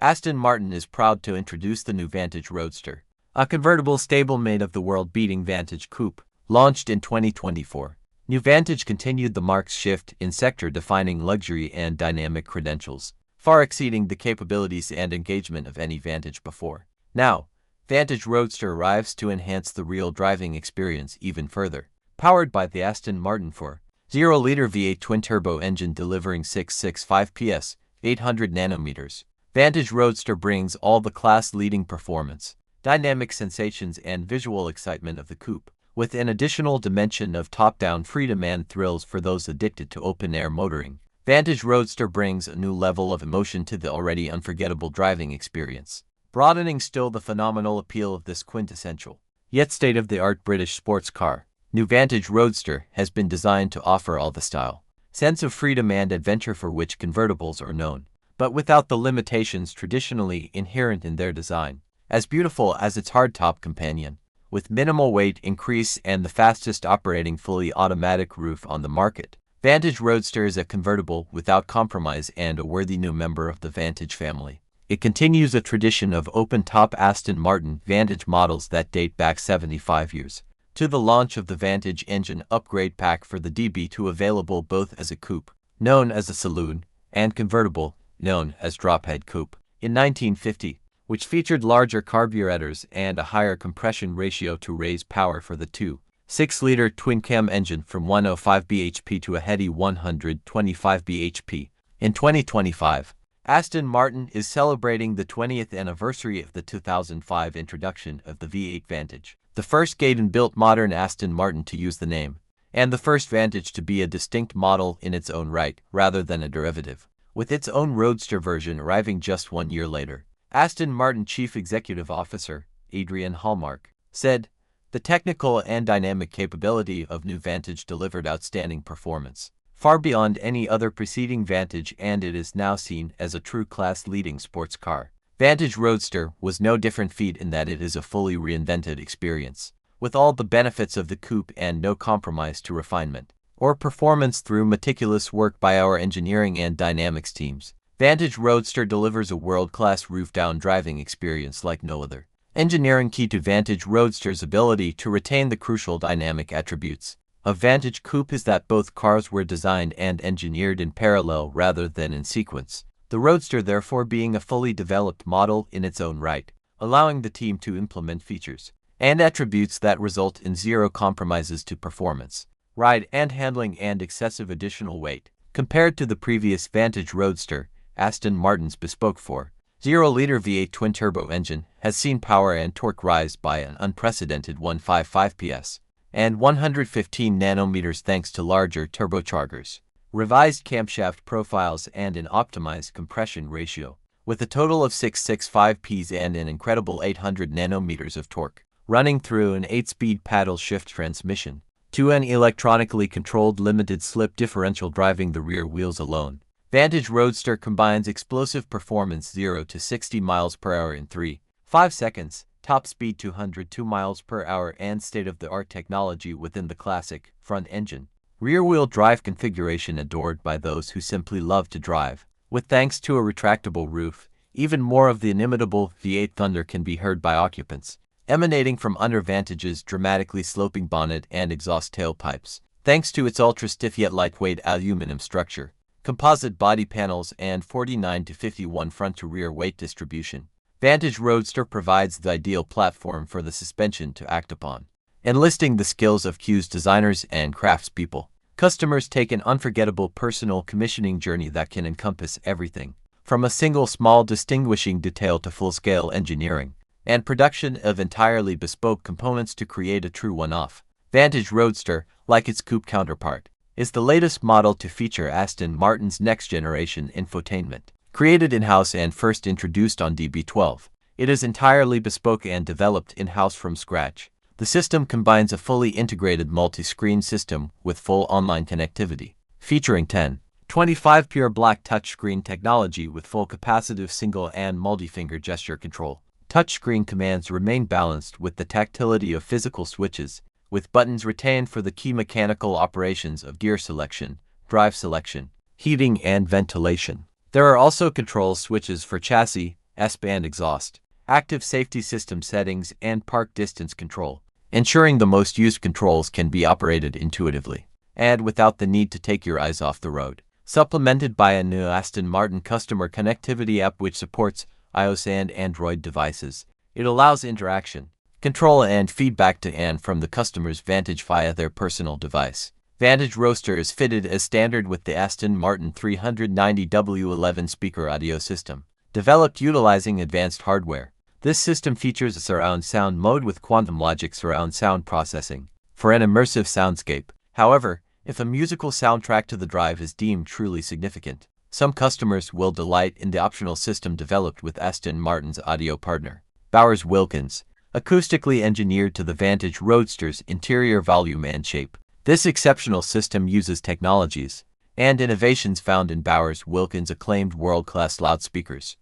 Aston Martin is proud to introduce the new Vantage Roadster, a convertible stablemate of the world-beating Vantage Coupe, launched in 2024. New Vantage continued the marque's shift in sector-defining luxury and dynamic credentials, far exceeding the capabilities and engagement of any Vantage before. Now, Vantage Roadster arrives to enhance the real driving experience even further. Powered by the Aston Martin 4.0-liter V8 twin-turbo engine delivering 665 PS, 800 nanometers, Vantage Roadster brings all the class-leading performance, dynamic sensations and visual excitement of the coupe, with an additional dimension of top-down freedom and thrills for those addicted to open-air motoring. Vantage Roadster brings a new level of emotion to the already unforgettable driving experience, broadening still the phenomenal appeal of this quintessential, yet state-of-the-art British sports car. New Vantage Roadster has been designed to offer all the style, sense of freedom and adventure for which convertibles are known, but without the limitations traditionally inherent in their design. As beautiful as its hardtop companion, with minimal weight increase and the fastest operating fully automatic roof on the market, Vantage Roadster is a convertible without compromise and a worthy new member of the Vantage family. It continues a tradition of open-top Aston Martin Vantage models that date back 75 years, to the launch of the Vantage engine upgrade pack for the DB2, available both as a coupe, known as a saloon, and convertible, known as drophead coupe, in 1950, which featured larger carburetors and a higher compression ratio to raise power for the 2.6-liter twin-cam engine from 105 bhp to a heady 125 bhp. In 2025, Aston Martin is celebrating the 20th anniversary of the 2005 introduction of the V8 Vantage, the first Gaydon-built modern Aston Martin to use the name, and the first Vantage to be a distinct model in its own right, rather than a derivative, with its own Roadster version arriving just 1 year later. Aston Martin Chief Executive Officer, Adrian Hallmark, said, "The technical and dynamic capability of new Vantage delivered outstanding performance, far beyond any other preceding Vantage, and it is now seen as a true class-leading sports car." Vantage Roadster was no different feat in that it is a fully reinvented experience, with all the benefits of the coupe and no compromise to refinement or performance through meticulous work by our engineering and dynamics teams. Vantage Roadster delivers a world-class roof-down driving experience like no other. Engineering key to Vantage Roadster's ability to retain the crucial dynamic attributes of Vantage Coupe is that both cars were designed and engineered in parallel rather than in sequence, the Roadster therefore being a fully developed model in its own right, allowing the team to implement features and attributes that result in zero compromises to performance, ride and handling, and excessive additional weight. Compared to the previous Vantage Roadster, Aston Martin's bespoke 4.0-liter V8 twin-turbo engine has seen power and torque rise by an unprecedented 155 PS and 115 nanometers thanks to larger turbochargers, revised camshaft profiles, and an optimized compression ratio, with a total of 665 PS and an incredible 800 nanometers of torque, running through an 8-speed paddle shift transmission to an electronically controlled limited-slip differential driving the rear wheels alone. Vantage Roadster combines explosive performance 0 to 60 miles per hour in 3.5 seconds, top speed 202 miles per hour, and state-of-the-art technology within the classic front engine rear-wheel drive configuration adored by those who simply love to drive. With thanks to a retractable roof, even more of the inimitable V8 thunder can be heard by occupants, emanating from under Vantage's dramatically sloping bonnet and exhaust tailpipes, thanks to its ultra-stiff yet lightweight aluminum structure, composite body panels, and 49 to 51 front-to-rear weight distribution. Vantage Roadster provides the ideal platform for the suspension to act upon. Enlisting the skills of Q's designers and craftspeople, customers take an unforgettable personal commissioning journey that can encompass everything from a single small distinguishing detail to full-scale engineering and production of entirely bespoke components to create a true one-off. Vantage Roadster, like its coupe counterpart, is the latest model to feature Aston Martin's next-generation infotainment. Created in-house and first introduced on DB12, it is entirely bespoke and developed in-house from scratch. The system combines a fully integrated multi-screen system with full online connectivity, featuring 10/25 pure black touchscreen technology with full capacitive single and multi-finger gesture control. Touchscreen commands remain balanced with the tactility of physical switches, with buttons retained for the key mechanical operations of gear selection, drive selection, heating, and ventilation. There are also control switches for chassis, S-band exhaust, active safety system settings, and park distance control, ensuring the most used controls can be operated intuitively and without the need to take your eyes off the road. Supplemented by a new Aston Martin customer connectivity app which supports iOS and Android devices. It allows interaction, control, and feedback to and from the customer's Vantage via their personal device. Vantage Roadster is fitted as standard with the Aston Martin 390W11 speaker audio system, developed utilizing advanced hardware. This system features a surround sound mode with quantum logic surround sound processing for an immersive soundscape. However, if a musical soundtrack to the drive is deemed truly significant, some customers will delight in the optional system developed with Aston Martin's audio partner, Bowers Wilkins, acoustically engineered to the Vantage Roadster's interior volume and shape. This exceptional system uses technologies and innovations found in Bowers Wilkins' acclaimed world-class loudspeakers,